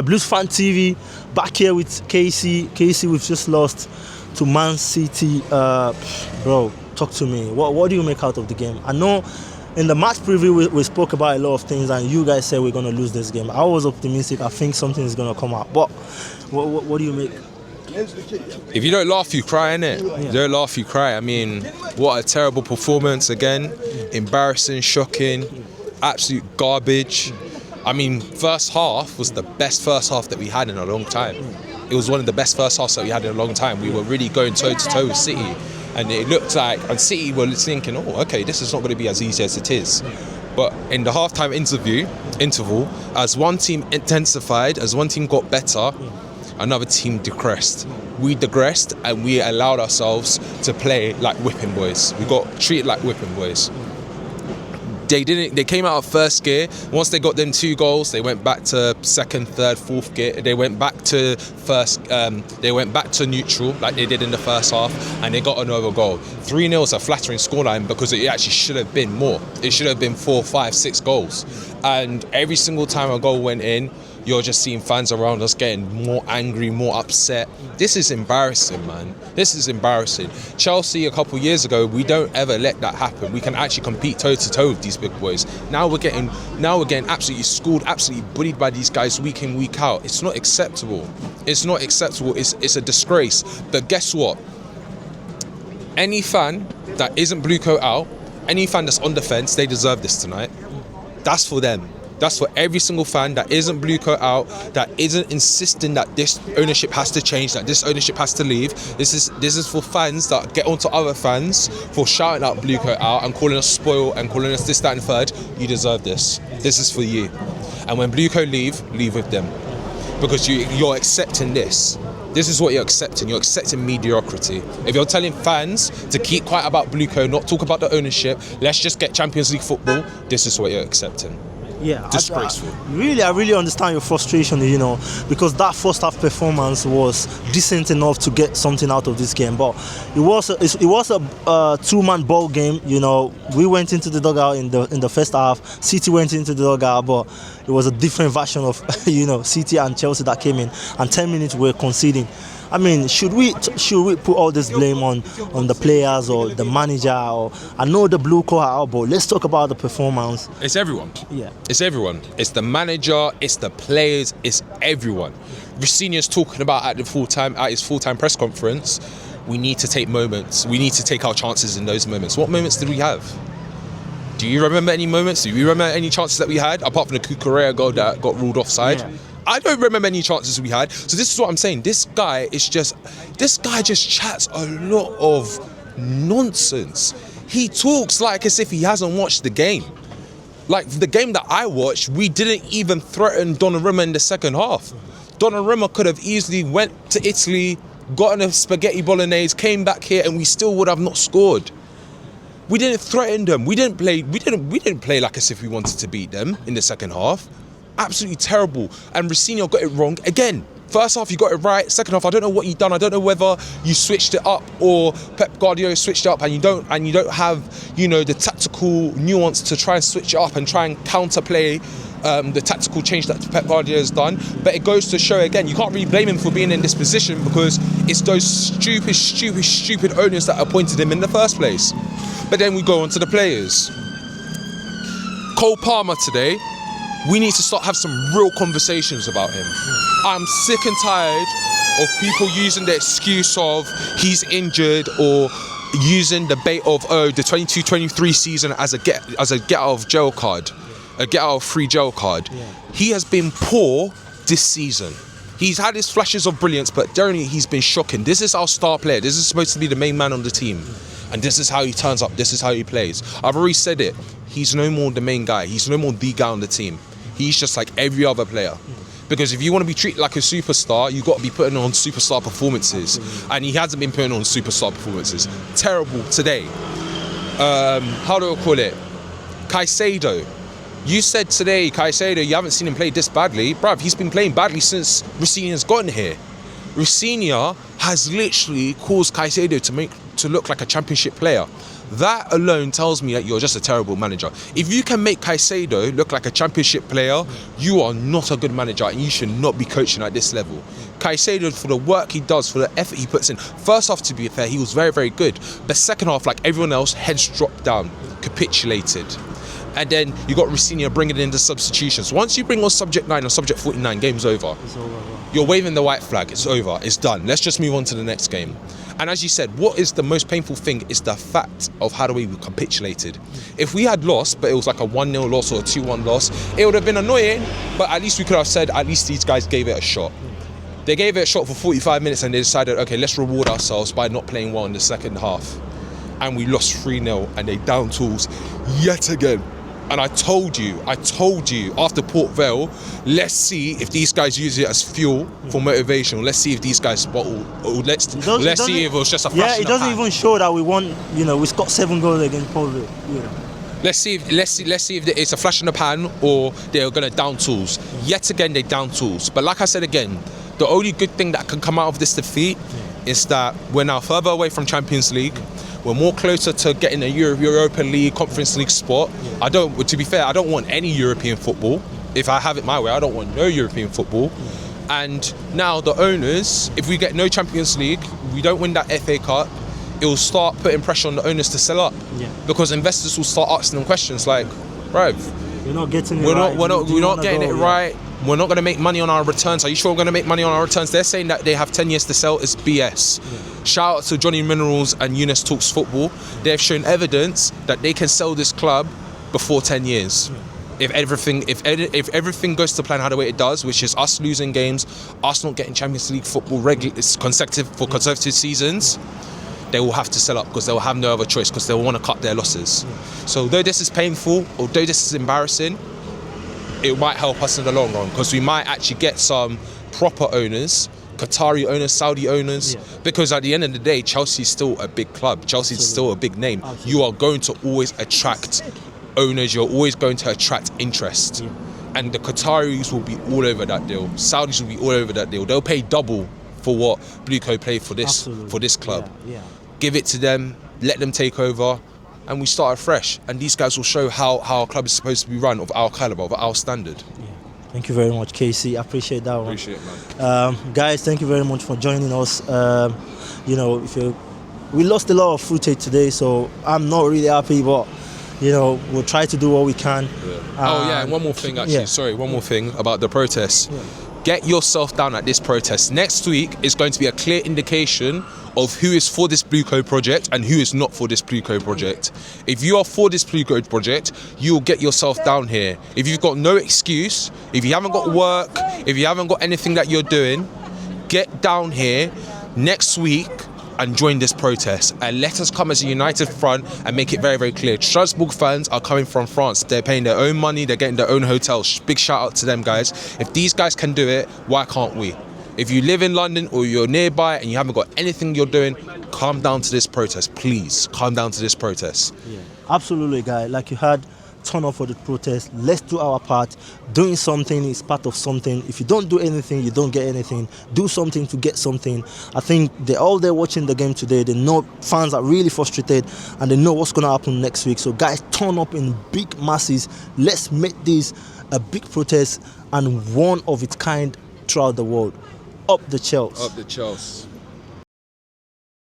Bluesfantv, back here with Casey. Casey, we've just lost to Man City. Bro, talk to me. What do you make out of the game? I know in the match preview we spoke about a lot of things, and you guys said we're going to lose this game. I was optimistic. I think something is going to come out. But what do you make? If you don't laugh, you cry, innit? Yeah. You don't laugh, you cry. I mean, what a terrible performance again. Embarrassing, shocking, absolute garbage. I mean, first half was the best first half that we had in a long time. It was one of the best first halves that we had in a long time. We were really going toe-to-toe with City. And it looked like, and City were thinking, oh, okay, this is not going to be as easy as it is. But in the half-time interval, as one team intensified, as one team got better, another team digressed. We digressed and we allowed ourselves to play like whipping boys. We got treated like whipping boys. They came out of first gear. Once they got them 2 goals, they went back to second, third, fourth gear. They went back to they went back to neutral like they did in the first half, and they got another goal. 3-0 is a flattering scoreline because it actually should have been more. It should have been 4, 5, 6 goals. And every single time a goal went in, you're just seeing fans around us getting more angry, more upset. This is embarrassing, man. This is embarrassing. Chelsea a couple of years ago, we don't ever let that happen. We can actually compete toe-to-toe with these big boys. Now we're getting absolutely schooled, absolutely bullied by these guys week in, week out. It's not acceptable. It's not acceptable. It's a disgrace. But guess what? Any fan that isn't blue coat out, any fan that's on the fence, they deserve this tonight. That's for them. That's for every single fan that isn't blue coat out, that isn't insisting that this ownership has to change, that this ownership has to leave. This is for fans that get onto other fans for shouting out blue coat out and calling us spoiled and calling us this, that and third. You deserve this. This is for you. And when blue coat leave with them. Because you're accepting this. This is what you're accepting. You're accepting mediocrity. If you're telling fans to keep quiet about blue coat, not talk about the ownership, let's just get Champions League football, this is what you're accepting. Yeah, disgraceful. I really understand your frustration, because that first half performance was decent enough to get something out of this game. But it was a two-man ball game. We went into the dugout in the first half. City went into the dugout, but it was a different version of City and Chelsea that came in. And 10 minutes we were conceding. I mean, should we put all this blame on the players or the manager? I know the blue call out, but let's talk about the performance. It's everyone. Yeah, it's everyone. It's the manager. It's the players. It's everyone. Rosenior's talking about at his full-time press conference. We need to take moments. We need to take our chances in those moments. What moments did we have? Do you remember any moments? Do you remember any chances that we had apart from the cucurella goal that got ruled offside? Yeah. I don't remember any chances we had. So this is what I'm saying. This guy just chats a lot of nonsense. He talks like as if he hasn't watched the game. Like the game that I watched, we didn't even threaten Donnarumma in the second half. Donnarumma could have easily went to Italy, gotten a spaghetti bolognese, came back here, and we still would have not scored. We didn't threaten them. We didn't play like as if we wanted to beat them in the second half. Absolutely terrible. And Rosenior got it wrong again. First half you got it right. Second half I don't know what you done. I don't know whether you switched it up or Pep Guardiola switched it up and you don't have the tactical nuance to try and switch it up and try and counterplay the tactical change that Pep Guardiola has done. But it goes to show again, you can't really blame him for being in this position because it's those stupid owners that appointed him in the first place. But then we go on to the players. Cole Palmer today, we need to have some real conversations about him. I'm sick and tired of people using the excuse of he's injured or using the bait of the 22-23 season as a get out of jail card, a get out of free jail card. Yeah. He has been poor this season. He's had his flashes of brilliance, but generally he's been shocking. This is our star player. This is supposed to be the main man on the team. And this is how he turns up. This is how he plays. I've already said it. He's no more the main guy. He's no more the guy on the team. He's just like every other player. Because if you want to be treated like a superstar, you've got to be putting on superstar performances. And he hasn't been putting on superstar performances. Terrible today. How do I call it? Caicedo. You said today, Caicedo, you haven't seen him play this badly. Bruv, he's been playing badly since Rosenior's gotten here. Rosenior has literally caused Caicedo to look like a championship player. That alone tells me that you're just a terrible manager. If you can make Caicedo look like a championship player, you are not a good manager and you should not be coaching at this level. Caicedo, for the work he does, for the effort he puts in, first half, to be fair, he was very, very good. But second half, like everyone else, heads dropped down, capitulated. And then you got Rafinha bringing in the substitutions. Once you bring on subject 9 or subject 49, game's over. It's over, bro. You're waving the white flag. It's over. It's done. Let's just move on to the next game. And as you said, what is the most painful thing is the fact of how the way we capitulated. If we had lost, but it was like a 1-0 loss or a 2-1 loss, it would have been annoying, but at least we could have said, at least these guys gave it a shot. They gave it a shot for 45 minutes and they decided, okay, let's reward ourselves by not playing well in the second half. And we lost 3-0 and they down tools yet again. And I told you after Port Vale, let's see if these guys use it as fuel for motivation. Let's see if these guys bottle. Let's see if it was just a flash. Yeah, it doesn't even show that we won. You know, we scored 7 goals against Port Vale. You know. Let's see if it's a flash in the pan or they're gonna down tools. Yet again, they down tools. But like I said again, the only good thing that can come out of this defeat is that we're now further away from Champions League. We're more closer to getting a Europa League, Conference League spot. To be fair, I don't want any European football. If I have it my way, I don't want no European football. And now the owners, if we get no Champions League, we don't win that FA Cup, it will start putting pressure on the owners to sell up. Yeah. Because investors will start asking them questions like, bro, we're not getting it right. We're not getting it right. We're not going to make money on our returns. Are you sure we're going to make money on our returns? They're saying that they have 10 years to sell. It's BS. Yeah. Shout out to Johnny Minerals and Eunice Talks Football. They have shown evidence that they can sell this club before 10 years. Yeah. If everything goes to plan how the way it does, which is us losing games, us not getting Champions League football consecutive seasons, they will have to sell up because they will have no other choice because they will want to cut their losses. Yeah. So though this is painful, although this is embarrassing, it might help us in the long run because we might actually get some proper owners, Qatari owners, Saudi owners, because at the end of the day, Chelsea's still a big club. Chelsea's still a big name. Absolutely. You are going to always attract owners. You're always going to attract interest. Yeah. And the Qataris will be all over that deal. Saudis will be all over that deal. They'll pay double for what Blueco played for this club. Yeah. Give it to them, let them take over, and we start afresh. And these guys will show how our club is supposed to be run, of our caliber, of our standard. Yeah. Thank you very much, KC. I appreciate that one. Appreciate it, man. Guys, thank you very much for joining us. We lost a lot of footage today, so I'm not really happy, but we'll try to do what we can. Yeah. And one more thing, actually. Yeah. Sorry, one more thing about the protests. Yeah. Get yourself down at this protest. Next week is going to be a clear indication of who is for this Blue Code project and who is not for this Blue Code project. If you are for this Blue Code project, you will get yourself down here. If you've got no excuse, if you haven't got work, if you haven't got anything that you're doing, get down here next week and join this protest, and let us come as a united front and make it very, very clear. Strasbourg fans are coming from France. They're paying their own money, they're getting their own hotels. Big shout out to them, guys. If these guys can do it, why can't we? If you live in London or you're nearby and you haven't got anything you're doing, come down to this protest, please. Come down to this protest. Yeah, absolutely, guy. Like you had, turn up for the protest. Let's do our part. Doing something is part of something. If you don't do anything, you don't get anything. Do something to get something. I think they're all there watching the game today. They know fans are really frustrated and they know what's going to happen next week. So guys, turn up in big masses. Let's make this a big protest and one of its kind throughout the world. Up the Chelsea. Up the Chelsea.